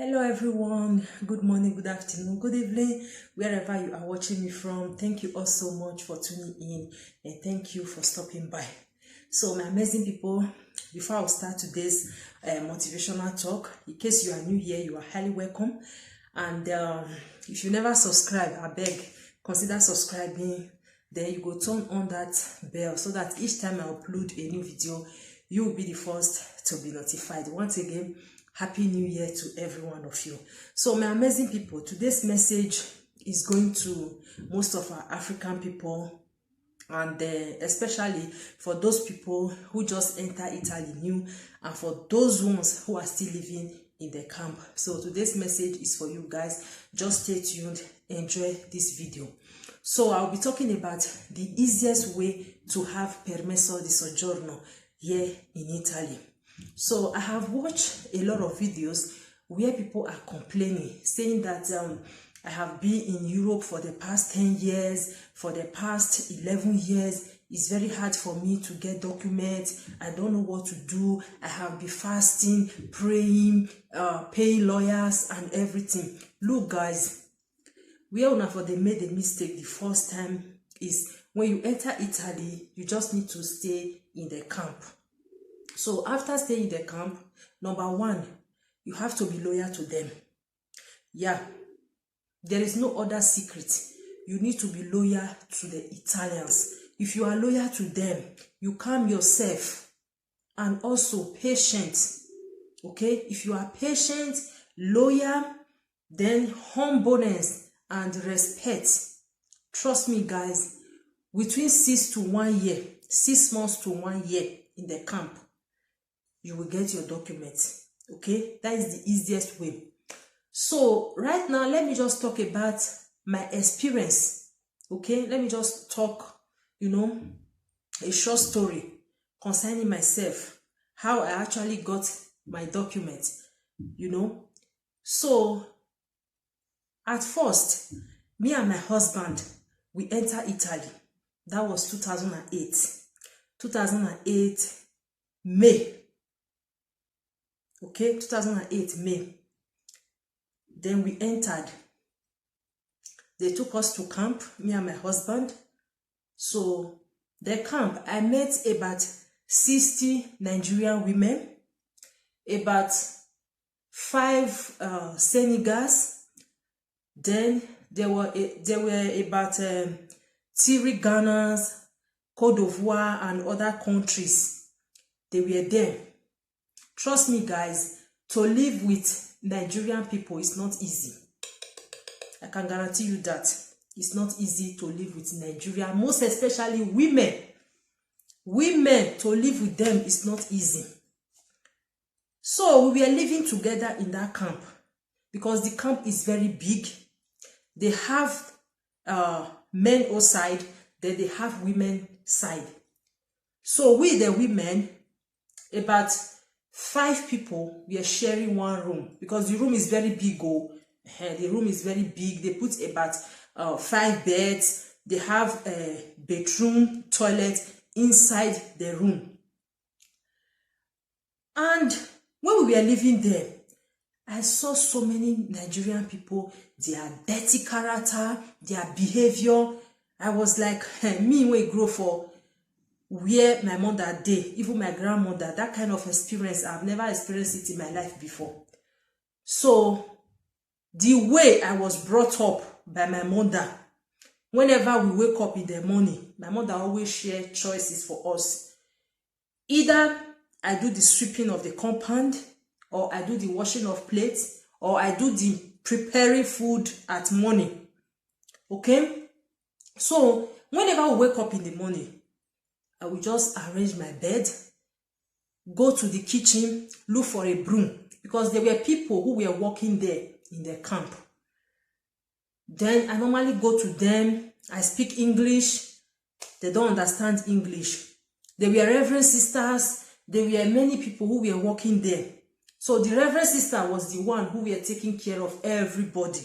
Hello everyone, good morning, good afternoon, good evening, wherever you are watching me from. Thank you all so much for tuning in and thank you for stopping by. So my amazing people, before I start today's motivational talk, in case you are new here, you are highly welcome. And if you never subscribe, I beg, consider subscribing. Then you go turn on that bell so that each time I upload a new video, you will be the first to be notified. Once again, Happy New Year to every one of you. So my amazing people, today's message is going to most of our African people, and especially for those people who just enter Italy new, and for those ones who are still living in the camp. So today's message is for you guys. Just stay tuned, enjoy this video. So I'll be talking about the easiest way to have permesso di soggiorno here in Italy. So I have watched a lot of videos where people are complaining, saying that I have been in Europe for the past 10 years, for the past 11 years. It's very hard for me to get documents. I don't know what to do. I have been fasting, praying, paying lawyers and everything. Look guys, where una for they made a mistake the first time is when you enter Italy, you just need to stay in the camp. So after staying in the camp, number one, you have to be loyal to them. Yeah, there is no other secret. You need to be loyal to the Italians. If you are loyal to them, you calm yourself and also patient. Okay, if you are patient, loyal, then humbleness and respect. Trust me guys, between 6 to 1 year, 6 months to 1 year in the camp, you will get your documents. Okay, that is the easiest way. So right now, let me just talk about my experience. Okay, let me just talk, a short story concerning myself, how I actually got my documents. So at first, me and my husband, we entered Italy. That was 2008 May. Okay, 2008 May. Then we entered. They took us to camp, me and my husband. So the camp, I met about 60 Nigerian women, about 5 Senegals. Then there were about 3 Ghanas, Côte d'Ivoire, and other countries. They were there. Trust me guys, to live with Nigerian people is not easy. I can guarantee you that it's not easy to live with Nigeria, most especially women. Women, to live with them is not easy. So we were living together in that camp because the camp is very big. They have men outside, then they have women side. So we, the women, about 5 people, we are sharing one room because the room is very big. The room is very big. They put about 5 beds. They have a bedroom, toilet inside the room. And when we were living there, I saw so many Nigerian people, their dirty character, their behavior. I was like, me when I grow for where my mother did, even my grandmother, that kind of experience, I've never experienced it in my life before. So the way I was brought up by my mother, whenever we wake up in the morning, my mother always share choices for us. Either I do the sweeping of the compound, or I do the washing of plates, or I do the preparing food at morning. Okay? So whenever we wake up in the morning, I will just arrange my bed, go to the kitchen, look for a broom, because there were people who were working there in the camp. Then I normally go to them. I speak English. They don't understand English. There were Reverend sisters. There were many people who were working there. So the Reverend sister was the one who were taking care of everybody.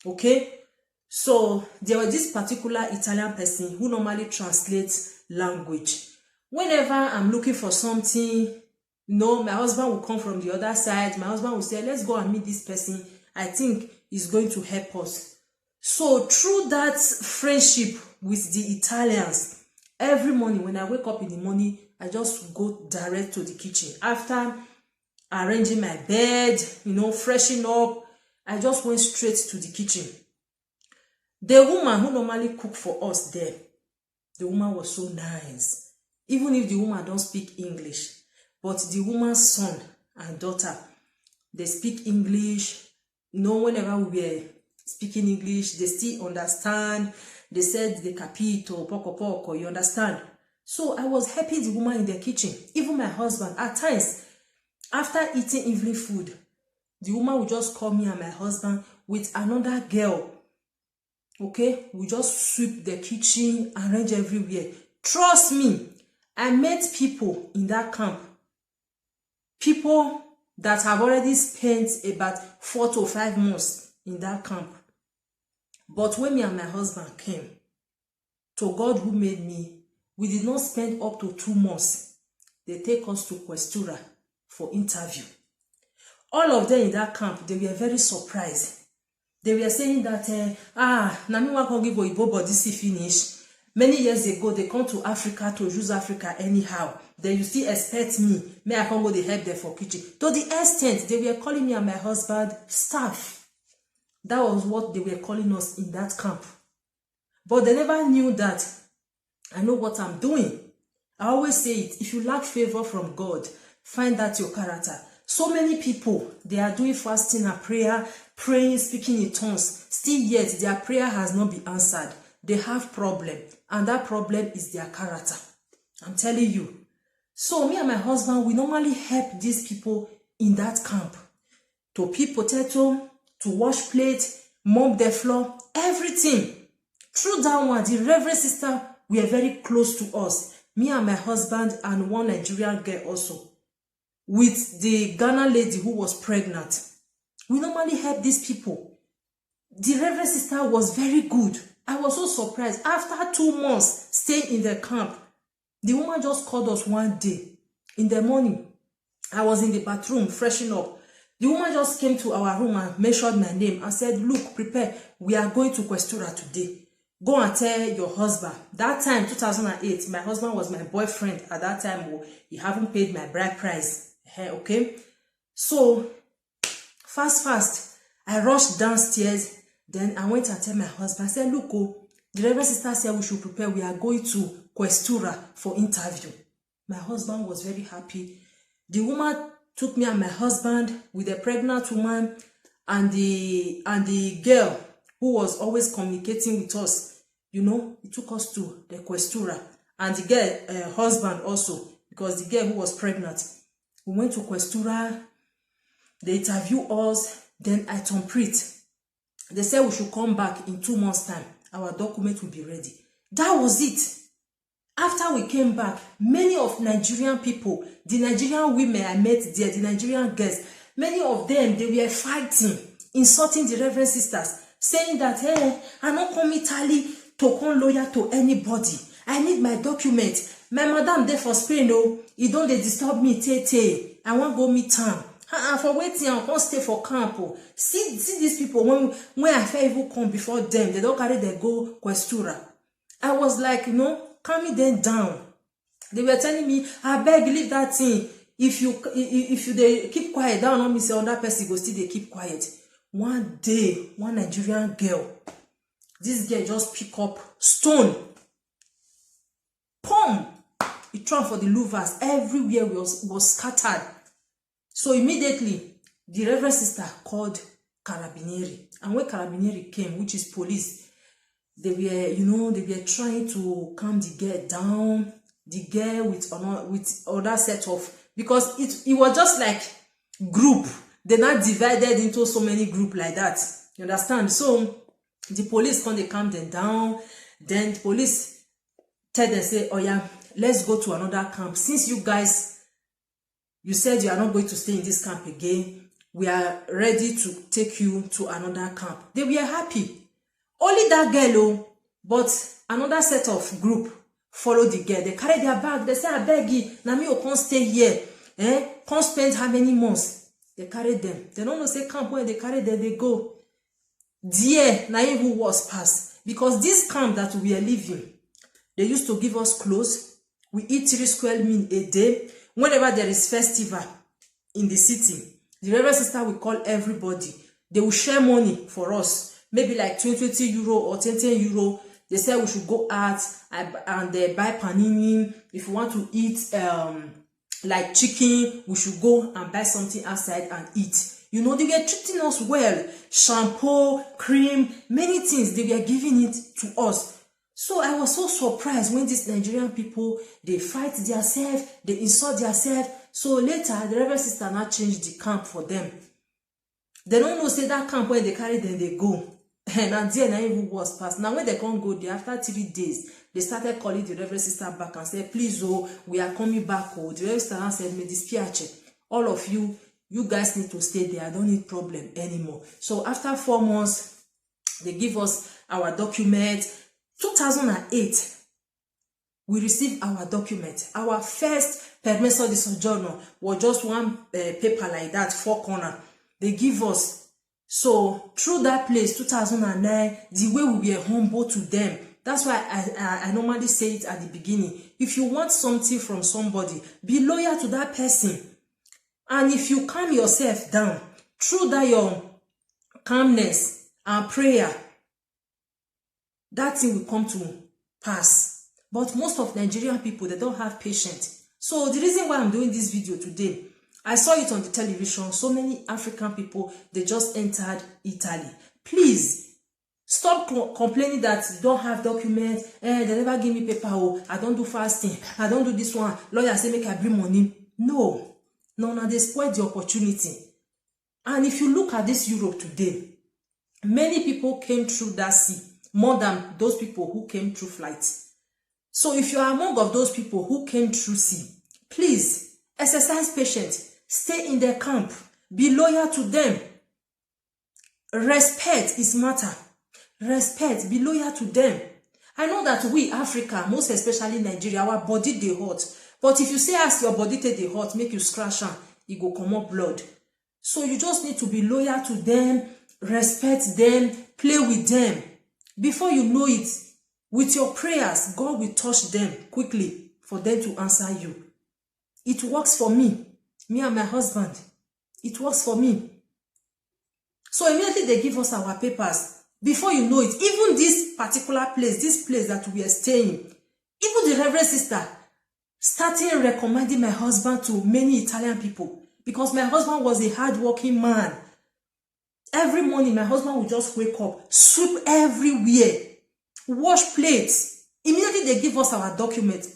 Okay? So there was this particular Italian person who normally translates language. Whenever I'm looking for something, No, my husband will come from the other side. My husband will say, let's go and meet this person. I think he's going to help us. So through that friendship with the Italians, every morning when I wake up in the morning, I just go direct to the kitchen. After arranging my bed, freshen up, I just went straight to the kitchen. The woman who normally cook for us there, the woman was so nice. Even if the woman don't speak English, but the woman's son and daughter, they speak English. Whenever we were speaking English, they still understand. They said the capito, poco poco, you understand? So I was helping the woman in the kitchen. Even my husband, at times, after eating evening food, the woman would just call me and my husband with another girl. Okay, we just sweep the kitchen, arrange everywhere. Trust me, I met people in that camp. People that have already spent about 4 to 5 months in that camp. But when me and my husband came, to God who made me, we did not spend up to 2 months. They take us to Questura for interview. All of them in that camp, they were very surprised. They were saying that, Namiwa can give Oyibo body see finish. Many years ago, they come to Africa to use Africa anyhow. Then you still expect me. May I come go to help them for kitchen. To the extent, they were calling me and my husband staff. That was what they were calling us in that camp. But they never knew that I know what I'm doing. I always say it, if you lack favor from God, find out your character. So many people, they are doing fasting and prayer, praying, speaking in tongues. Still yet, their prayer has not been answered. They have problem, and that problem is their character. I'm telling you. So me and my husband, we normally help these people in that camp to peel potato, to wash plates, mop the floor, everything. Through that one, the Reverend Sister were very close to us. Me and my husband and one Nigerian girl also. With the Ghana lady who was pregnant. We normally help these people. The Reverend Sister was very good. I was so surprised. After 2 months staying in the camp, the woman just called us one day in the morning. I was in the bathroom freshening up. The woman just came to our room and mentioned my name and said, look, prepare. We are going to Questura today. Go and tell your husband. That time, 2008, my husband was my boyfriend. At that time, he haven't paid my bride price. Okay? So, fast, I rushed downstairs. Then I went and tell my husband, I said, look, the Reverend Sister said we should prepare. We are going to Questura for interview. My husband was very happy. The woman took me and my husband with a pregnant woman and the girl who was always communicating with us. He took us to the Questura. And the girl, husband also, because the girl who was pregnant. We went to Questura. They interviewed us. Then I complete. They said we should come back in 2 months' time. Our document will be ready. That was it. After we came back, many of Nigerian people, the Nigerian women I met there, the Nigerian girls, many of them, they were fighting, insulting the Reverend Sisters, saying that, hey, I don't come Italy to come lawyer to anybody. I need my document. My madam there for Spain, you don't they disturb me, tete. I want to go meet them. For waiting, I can't stay for camp. See these people, when I felt even come before them, they don't carry their go Questura. I was like, calming them down. They were telling me, I beg, leave that thing. If you they keep quiet, that will not mean say other person go still they keep quiet. One day, one Nigerian girl, this girl just pick up stone. Pum! It ran for the louvers. Everywhere was scattered. So immediately, the Reverend Sister called Carabinieri. And when Carabinieri came, which is police, they were trying to calm the girl down. The girl with other set of, because it was just like group. They're not divided into so many groups like that. You understand? So the police come, they calm them down. Then the police tell them, say, oh yeah, let's go to another camp. Since you said you are not going to stay in this camp again, we are ready to take you to another camp. They were happy. Only that girl, but another set of group followed the girl. They carry their bag. They say, I beg you, Nami, you can't stay here. come spend how many months? They carry them. They don't know say camp where they carry them, they go. Dear, na even worse pass. Because this camp that we are living, they used to give us clothes. We eat 3 square meal a day. Whenever there is festival in the city, the Reverend Sister will call everybody. They will share money for us. Maybe like 20 euro or 10 euro. They said we should go out and buy panini. If we want to eat like chicken, we should go and buy something outside and eat. You know, they were treating us well. Shampoo, cream, many things. They were giving it to us. So I was so surprised when these Nigerian people, they fight themselves, they insult themselves. So later, the Reverend Sister now changed the camp for them. They don't know, say that camp where they carry them, they go. And there, now even worse past. Now when they can't go there, after 3 days, they started calling the Reverend Sister back and said, please, oh, we are coming back. Oh, the Reverend Sister said, me dispiace. All of you, you guys need to stay there. I don't need problem anymore. So after 4 months, they give us our document. 2008, we received our document. Our first permesso di soggiorno was just one paper like that, 4 corner. They give us. So through that place, 2009, the way we were humble to them. That's why I normally say it at the beginning. If you want something from somebody, be loyal to that person. And if you calm yourself down, through that your calmness and prayer, that thing will come to pass. But most of Nigerian people, they don't have patience. So the reason why I'm doing this video today, I saw it on the television. So many African people, they just entered Italy. Please, stop complaining that you don't have documents. They never give me paper. Oh, I don't do fasting. I don't do this one. Lawyer say make I bring money. No. No, they spoiled the opportunity. And if you look at this Europe today, many people came through that sea, more than those people who came through flights. So if you are among of those people who came through sea, please exercise patience, stay in their camp, be loyal to them. Respect is matter. Respect, be loyal to them. I know that we, Africa, most especially Nigeria, our body dey hot. But if you say as your body take dey hot, make you scratch am, e go comot blood. So you just need to be loyal to them, respect them, play with them. Before you know it, with your prayers, God will touch them quickly for them to answer you. It works for me and my husband. It works for me. So immediately they give us our papers. Before you know it, even this particular place, this place that we are staying, even the Reverend Sister started recommending my husband to many Italian people, because my husband was a hard-working man. Every morning, my husband would just wake up, sweep everywhere, wash plates. Immediately they give us our document.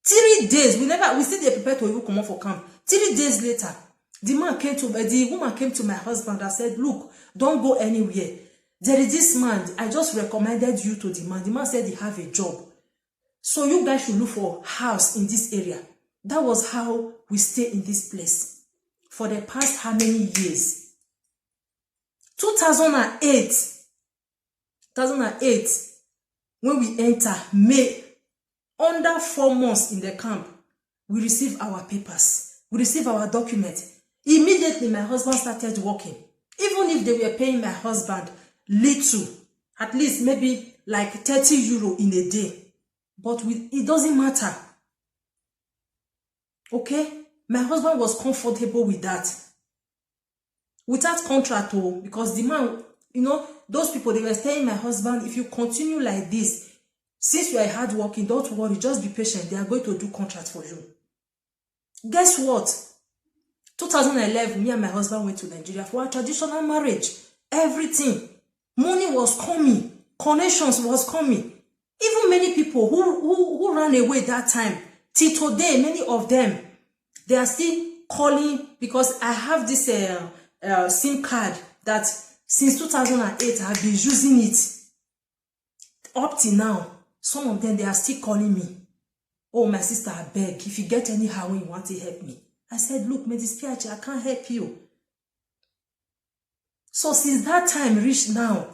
3 days, we still dey prepare to even come out for camp. 3 days later, the woman came to my husband and said, look, don't go anywhere. There is this man, I just recommended you to the man. The man said he have a job. So you guys should look for a house in this area. That was how we stay in this place for the past how many years? 2008, when we enter May, under 4 months in the camp, we receive our papers. We receive our document. Immediately, my husband started working. Even if they were paying my husband little, at least maybe like 30 euro in a day. But it doesn't matter. Okay? My husband was comfortable with that. Without contract, because the man, those people, they were telling my husband, if you continue like this, since you are hardworking, don't worry, just be patient. They are going to do contract for you. Guess what? 2011, me and my husband went to Nigeria for our traditional marriage. Everything. Money was coming. Connections was coming. Even many people who ran away that time, till today, many of them, they are still calling, because I have this SIM card that since 2008, I've been using it. Up till now, some of them, they are still calling me. Oh, my sister, I beg, if you get anyhow when you want to help me. I said, look, Mrs. Piachi, I can't help you. So since that time reached now,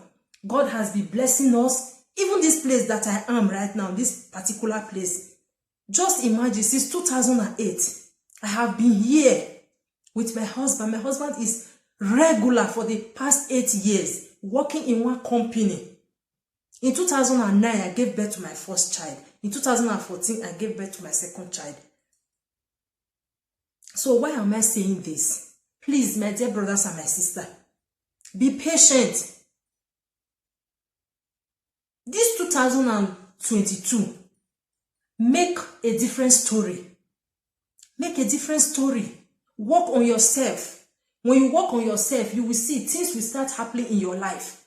God has been blessing us. Even this place that I am right now, this particular place, just imagine, since 2008, I have been here. with my husband. My husband is regular for the past 8 years, working in one company. In 2009, I gave birth to my first child. In 2014, I gave birth to my second child. So why am I saying this? Please, my dear brothers and my sister, be patient. This 2022, make a different story. Make a different story. Work on yourself. When you work on yourself, you will see things will start happening in your life.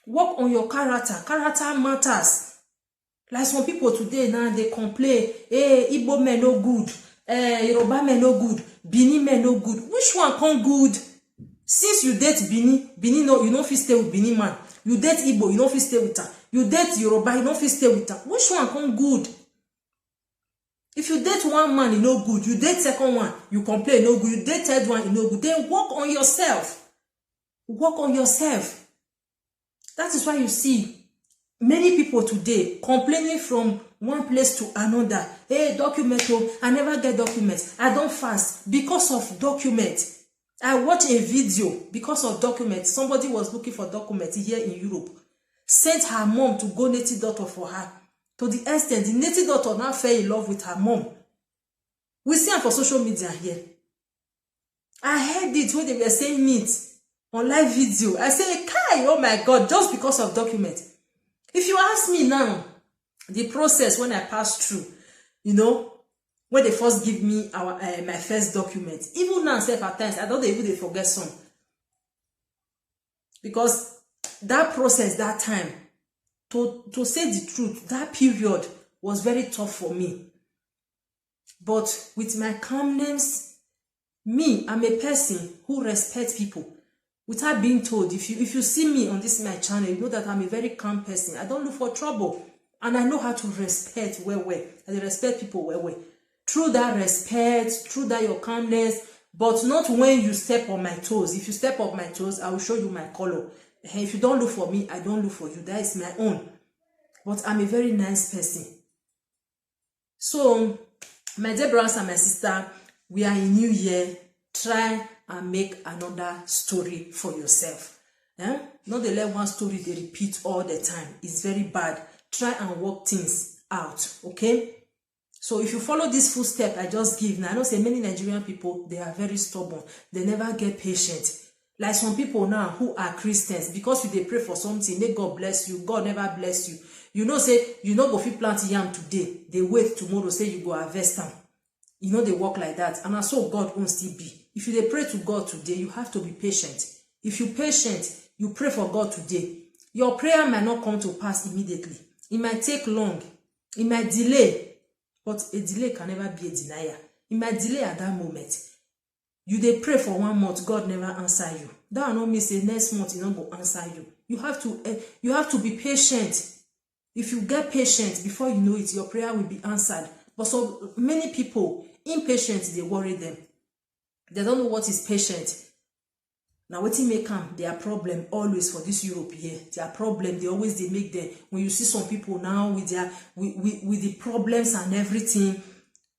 Work on your character. Character matters. Like some people today now, they complain, hey, Igbo men no good, Yoruba men no good, Bini men no good. Which one come good? Since you date Bini no, you don't fit stay with Bini man. You date Igbo, you don't fit stay with her. You date Yoruba, you don't fit stay with her. Which one come good? If you date one man, you no good. You date second one, you complain, no good. You date third one, you no good. Then work on yourself. Work on yourself. That is why you see many people today complaining from one place to another. Hey, document, oh, I never get documents. I don't fast because of documents. I watched a video because of documents. Somebody was looking for documents here in Europe. Sent her mom to go native doctor for her. To the extent, the native doctor now fell in love with her mom. We see her for social media here. I heard it when they were saying it on live video. I say, Kai, oh my God, just because of documents. If you ask me now, the process when I passed through, you know, when they first give me my first document, even now, at times, I don't even forget some. Because that process, that time, to say the truth, that period was very tough for me. But with my calmness, I'm a person who respects people. Without being told, if you see me on this my channel, you know that I'm a very calm person. I don't look for trouble. And I know how to respect well. I respect people well. Through that respect, through that your calmness, but not when you step on my toes. If you step on my toes, I will show you my color. If you don't look for me, I don't look for you. That is my own. But I'm a very nice person. So, my dear brothers and my sister, we are in New Year. Try and make another story for yourself. Not to let one story they repeat all the time. It's very bad. Try and work things out. Okay? So if you follow this full step I just give, now I know say many Nigerian people, they are very stubborn. They never get patient. Like some people now who are Christians, because you they pray for something, may God bless you, God never bless you. You know, say you know go fit plant yam today, they wait tomorrow, say you go harvest them. You know they work like that, and so God won't still be. If you they pray to God today, you have to be patient. If you patient, you pray for God today, your prayer might not come to pass immediately. It might take long, it might delay, but a delay can never be a denier. It might delay at that moment. You they pray for 1 month, God never answer you. That will not mean say next month he not go answer you. You have to be patient. If you get patient, before you know it, your prayer will be answered. But so many people, impatient, they worry them. They don't know what is patient. Now, what may come, their problem always for this Europe here. Their problem, they always they make them. When you see some people now with their with the problems and everything,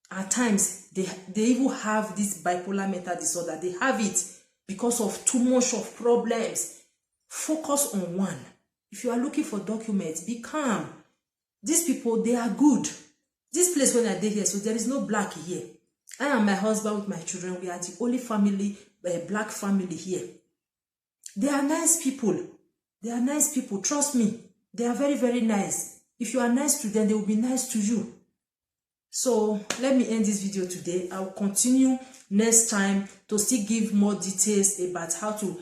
at times they even have this bipolar mental disorder. They have it because of too much of problems. Focus on one. If you are looking for documents, be calm. These people, they are good. This place when I did here, so there is no black here. I and my husband with my children, we are the only family, black family here. They are nice people. They are nice people. Trust me. They are very, very nice. If you are nice to them, they will be nice to you. So let me end this video today. I will continue next time to still give more details about how to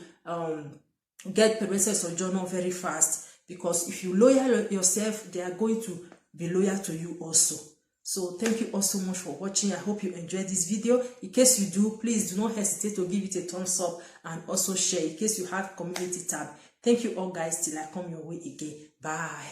get parental sojourner very fast. Because if you loyal yourself, they are going to be loyal to you also. So thank you all so much for watching. I hope you enjoyed this video. In case you do, please do not hesitate to give it a thumbs up and also share in case you have community tab. Thank you all guys till I come your way again. Bye.